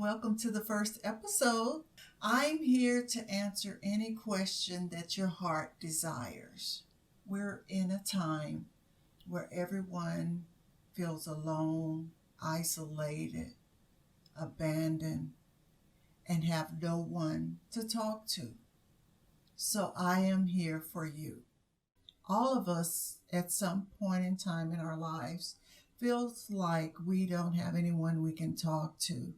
welcome to the first episode. I'm here to answer any question that your heart desires. We're in a time where everyone feels alone, isolated, abandoned, and have no one to talk to. So I am here for you. All of us at some point in time in our lives feels like we don't have anyone we can talk to.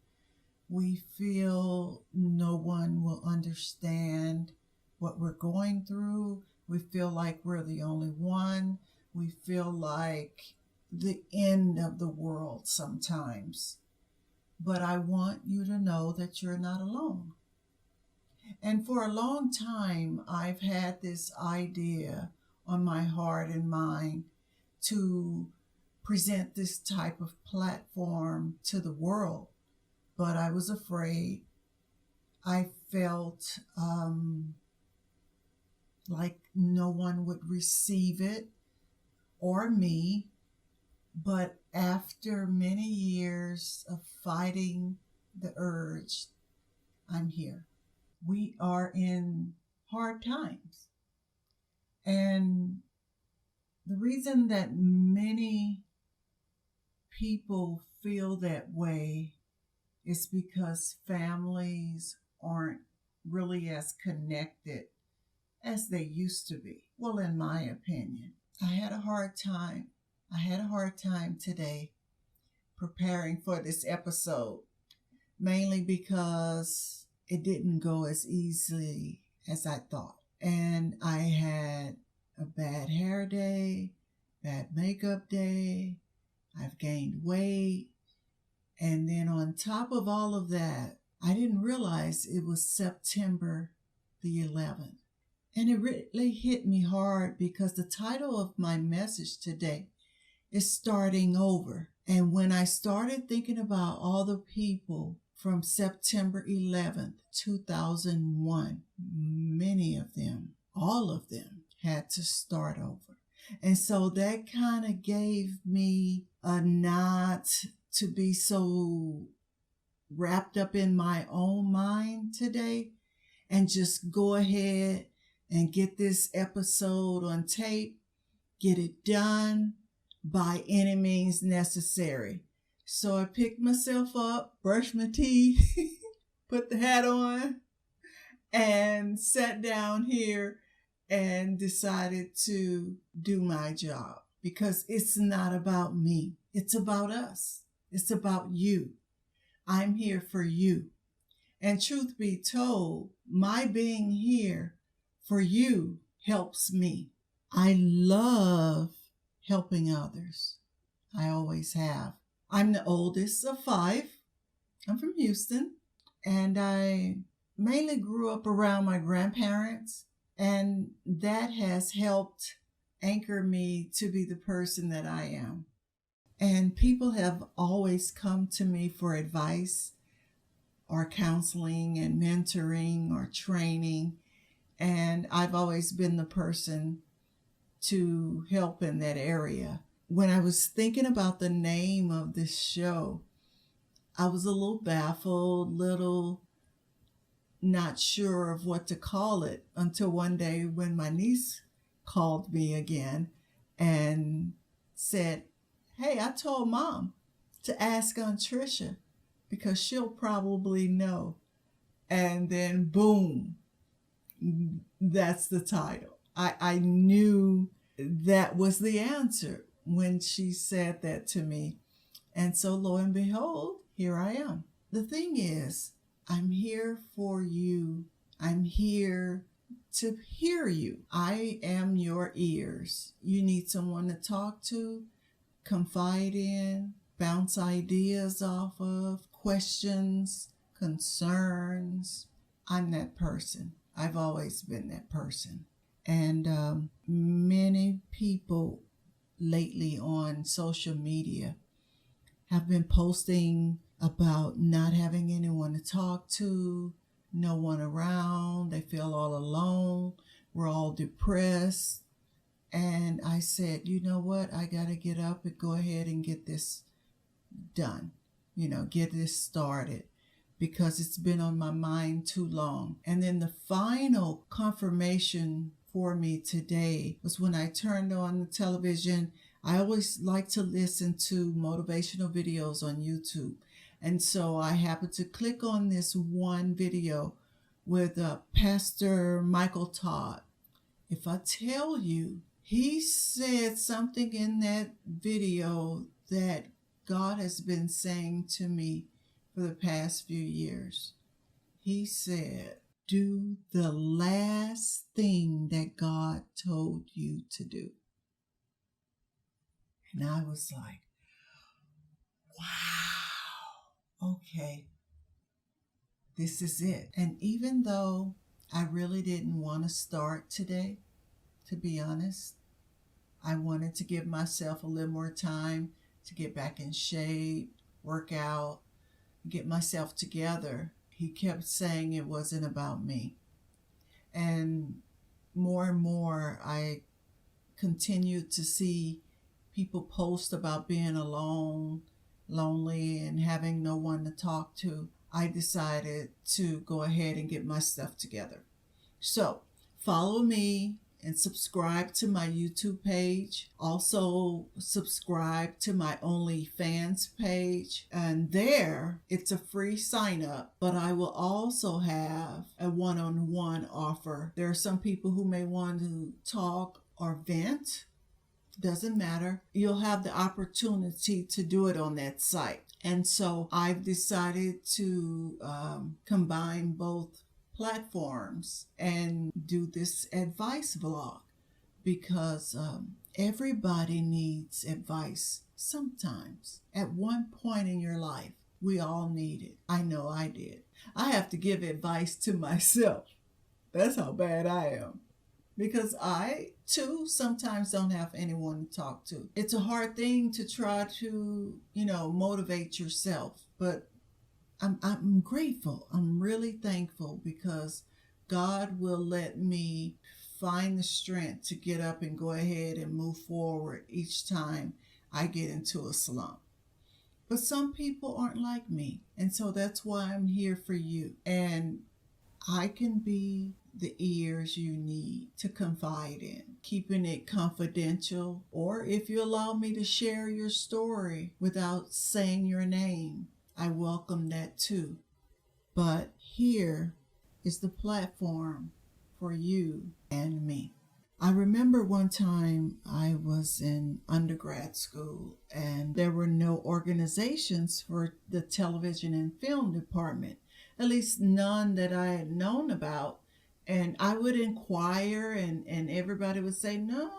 We feel no one will understand what we're going through. We feel like we're the only one. We feel like the end of the world sometimes. But I want you to know that you're not alone. And for a long time, I've had this idea on my heart and mind to present this type of platform to the world, but I was afraid. I felt like no one would receive it or me, but after many years of fighting the urge, I'm here. We are in hard times, and the reason that many people feel that way is because families aren't really as connected as they used to be. Well, in my opinion, I had a hard time today preparing for this episode, mainly because it didn't go as easily as I thought. And I had a bad hair day, bad makeup day, I've gained weight, and then on top of all of that, I didn't realize it was September the 11th. And it really hit me hard because the title of my message today is Starting Over. And when I started thinking about all the people from September 11th, 2001, many of them, all of them, had to start over. And so that kind of gave me a not to be so wrapped up in my own mind today and just go ahead and get this episode on tape, get it done by any means necessary. So I picked myself up, brushed my teeth, put the hat on, and sat down here and decided to do my job, because it's not about me. It's about us. It's about you. I'm here for you. And truth be told, my being here for you helps me. I love helping others. I always have. I'm the oldest of 5. I'm from Houston, and I mainly grew up around my grandparents. And that has helped anchor me to be the person that I am. And people have always come to me for advice or counseling and mentoring or training. And I've always been the person to help in that area. When I was thinking about the name of this show, I was a little baffled, not sure of what to call it, until one day when my niece called me again and said, "Hey, I told Mom to ask Aunt Tricia because she'll probably know." And then boom, that's the title. I knew that was the answer when she said that to me. And so lo and behold, here I am. The thing is, I'm here for you. I'm here to hear you. I am your ears. You need someone to talk to, confide in, bounce ideas off of, questions, concerns. I'm that person. I've always been that person. And many people lately on social media have been posting about not having anyone to talk to, no one around. They feel all alone. We're all depressed. And I said, you know what? I got to get up and go ahead and get this done. Get this started. because it's been on my mind too long. And then the final confirmation for me today was when I turned on the television. I always like to listen to motivational videos on YouTube. And so I happened to click on this one video with Pastor Michael Todd. If I tell you, he said something in that video that God has been saying to me for the past few years. He said, do the last thing that God told you to do. And I was like, wow, okay, this is it. And even though I really didn't want to start today, to be honest, I wanted to give myself a little more time to get back in shape, work out, get myself together. He kept saying it wasn't about me. And more, I continued to see people post about being alone, lonely, and having no one to talk to. I decided to go ahead and get my stuff together. So follow me and subscribe to my YouTube page. Also subscribe to my OnlyFans page. And there, it's a free sign up, but I will also have a one-on-one offer. There are some people who may want to talk or vent. Doesn't matter. You'll have the opportunity to do it on that site. And so I've decided to combine both platforms and do this advice vlog because everybody needs advice sometimes. At one point in your life, we all need it. I know I did. I have to give advice to myself. That's how bad I am. Because I, too, sometimes don't have anyone to talk to. It's a hard thing to try to, motivate yourself. But I'm grateful. I'm really thankful because God will let me find the strength to get up and go ahead and move forward each time I get into a slump. But some people aren't like me. And so that's why I'm here for you. And I can be the ears you need to confide in, keeping it confidential, or if you allow me to share your story without saying your name, I welcome that too. But here is the platform for you and me. I remember one time I was in undergrad school and there were no organizations for the television and film department, at least none that I had known about. And I would inquire and everybody would say, no,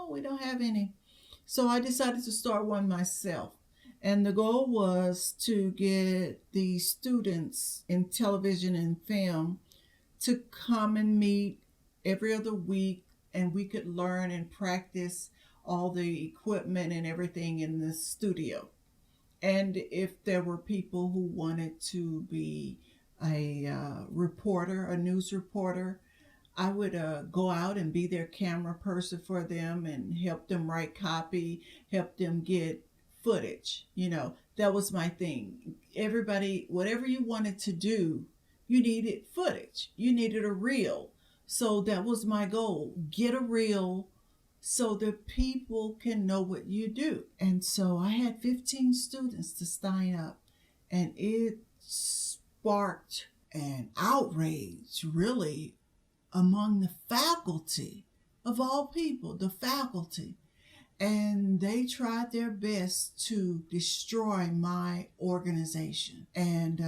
we don't have any. So I decided to start one myself. And the goal was to get the students in television and film to come and meet every other week, and we could learn and practice all the equipment and everything in the studio. And if there were people who wanted to be a reporter, a news reporter, I would go out and be their camera person for them and help them write copy, help them get footage. That was my thing. Everybody, whatever you wanted to do, you needed footage. You needed a reel. So that was my goal. Get a reel so that people can know what you do. And so I had 15 students to sign up, and it sparked an outrage, really, among the faculty, of all people, the faculty. And they tried their best to destroy my organization. And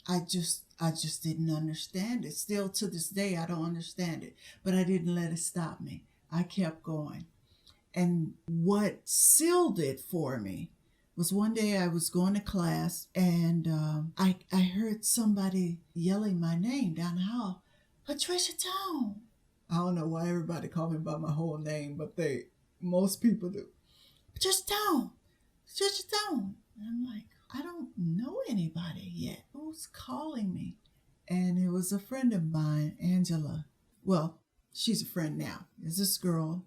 I just didn't understand it. Still to this day, I don't understand it. But I didn't let it stop me. I kept going. And what sealed it for me was one day I was going to class and I heard somebody yelling my name down the hall, Patriciatone. I don't know why everybody called me by my whole name, but most people do. Patriciatone. And I'm like, I don't know anybody yet. Who's calling me? And it was a friend of mine, Angela. Well, she's a friend now. It's this girl,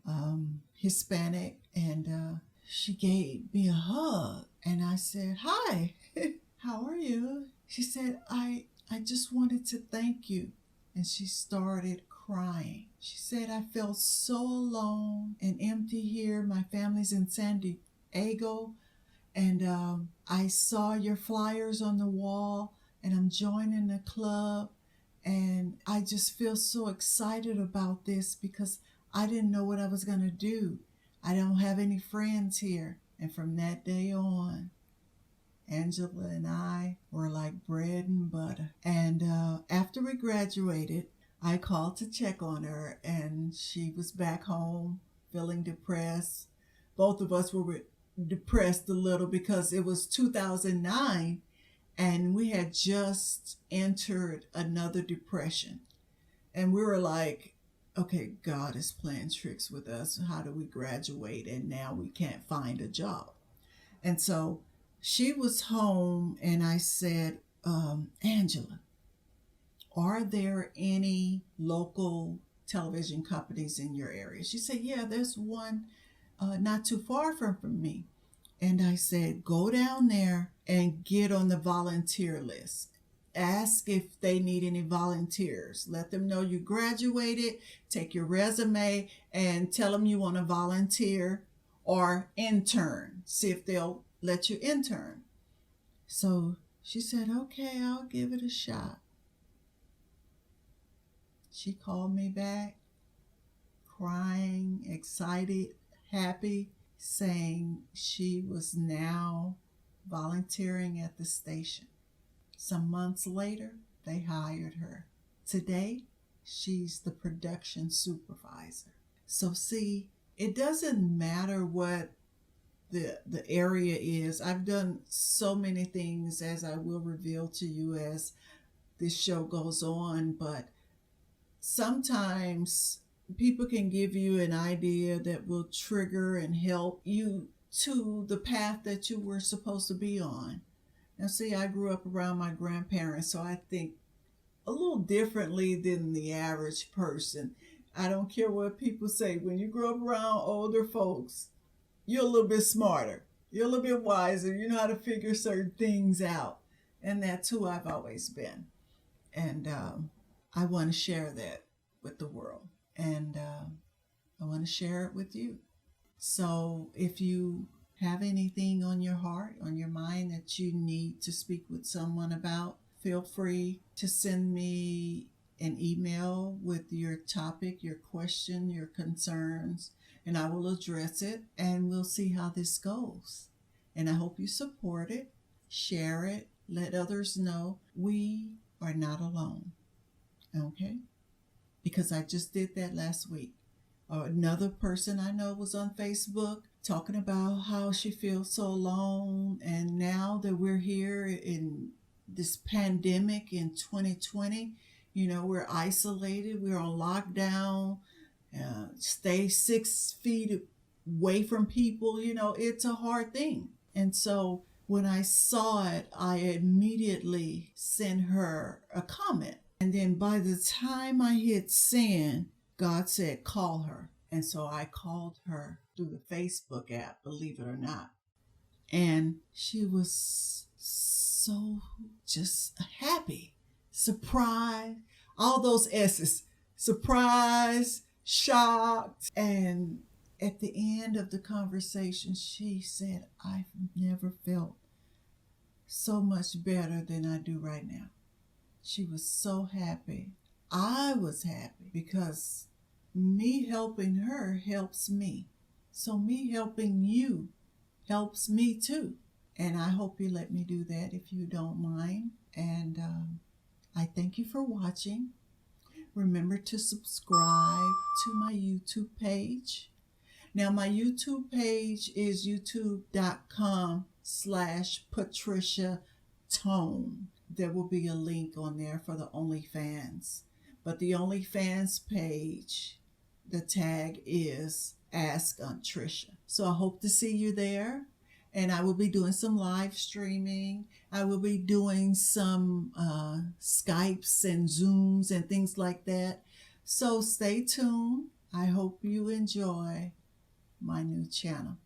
Hispanic, and she gave me a hug. And I said, hi, how are you? She said, I just wanted to thank you. And she started crying. She said, I felt so alone and empty here. My family's in San Diego, and I saw your flyers on the wall, and I'm joining the club, and I just feel so excited about this because I didn't know what I was going to do. I don't have any friends here. And from that day on, Angela and I were like bread and butter. And after we graduated, I called to check on her, and she was back home feeling depressed. Both of us were depressed a little because it was 2009 and we had just entered another depression. And we were like, okay, God is playing tricks with us. How do we graduate? And now we can't find a job. And so she was home, and I said, Angela, are there any local television companies in your area? She said, yeah, there's one not too far from me. And I said, go down there and get on the volunteer list. Ask if they need any volunteers. Let them know you graduated, take your resume, and tell them you want to volunteer or intern. See if they'll let you intern. So she said, okay, I'll give it a shot. She called me back, crying, excited, happy, saying she was now volunteering at the station. Some months later, they hired her. Today, she's the production supervisor. So see, it doesn't matter what the area is. I've done so many things, as I will reveal to you as this show goes on, but sometimes people can give you an idea that will trigger and help you to the path that you were supposed to be on. Now, see, I grew up around my grandparents, so I think a little differently than the average person. I don't care what people say. When you grow up around older folks, you're a little bit smarter. You're a little bit wiser. You know how to figure certain things out. And that's who I've always been. And I want to share that with the world. And I want to share it with you. So if you have anything on your heart, on your mind that you need to speak with someone about, feel free to send me an email with your topic, your question, your concerns, and I will address it, and we'll see how this goes. And I hope you support it, share it, let others know we are not alone. Okay? Because I just did that last week. Another person I know was on Facebook talking about how she feels so alone, and now that we're here in this pandemic in 2020, we're isolated, we're on lockdown, stay 6 feet away from people, it's a hard thing. And so when I saw it, I immediately sent her a comment. And then by the time I hit send, God said, call her. And so I called her through the Facebook app, believe it or not. And she was so just happy, surprised, all those S's, surprised, shocked. And at the end of the conversation, she said, I've never felt so much better than I do right now. She was so happy. I was happy because me helping her helps me. So me helping you helps me too. And I hope you let me do that if you don't mind. And I thank you for watching. Remember to subscribe to my YouTube page. Now my YouTube page is youtube.com/patriciatone. There will be a link on there for the OnlyFans. But the OnlyFans page, the tag is askaunttricia. So I hope to see you there. And I will be doing some live streaming. I will be doing some Skypes and Zooms and things like that. So stay tuned. I hope you enjoy my new channel.